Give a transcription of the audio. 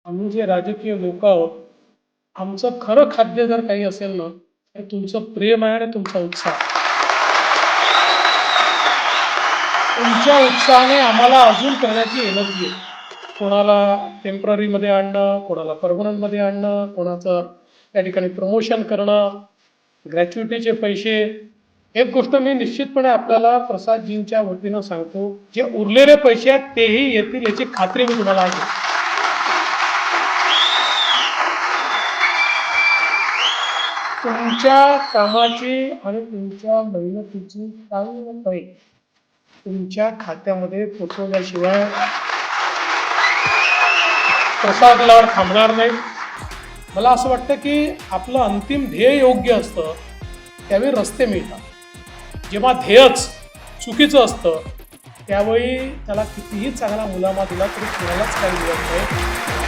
आम्ही जे राजकीय लोक आहोत, आमचं खरं खाद्य जर काही असेल ना, तर तुमचं प्रेम आहे आणि तुमचा उत्साह. तुमच्या उत्साहाने आम्हाला अजून करण्याची एनर्जी आहे. कोणाला टेम्पररीमध्ये आणणं, कोणाला परमनंटमध्ये आणणं, कोणाचं त्या ठिकाणी प्रमोशन करणं, ग्रॅच्युइटीचे पैसे. एक गोष्ट मी निश्चितपणे आपल्याला प्रसादजींच्या वतीनं सांगतो, जे उरलेले पैसे आहेत तेही येतील याची खात्री मी तुम्हाला देतो. तुमच्या कामाची आणि तुमच्या मेहनतीची काही तुमच्या खात्यामध्ये पोचवल्याशिवाय प्रसाद लाड थांबणार नाही. मला असं वाटतं की आपलं अंतिम ध्येय योग्य असतं त्यावेळी रस्ते मिळतात. जेव्हा ध्येयच चुकीचं असतं त्यावेळी त्याला कितीही चांगला मुलामा दिला तरी कोणालाच काही मिळत नाही.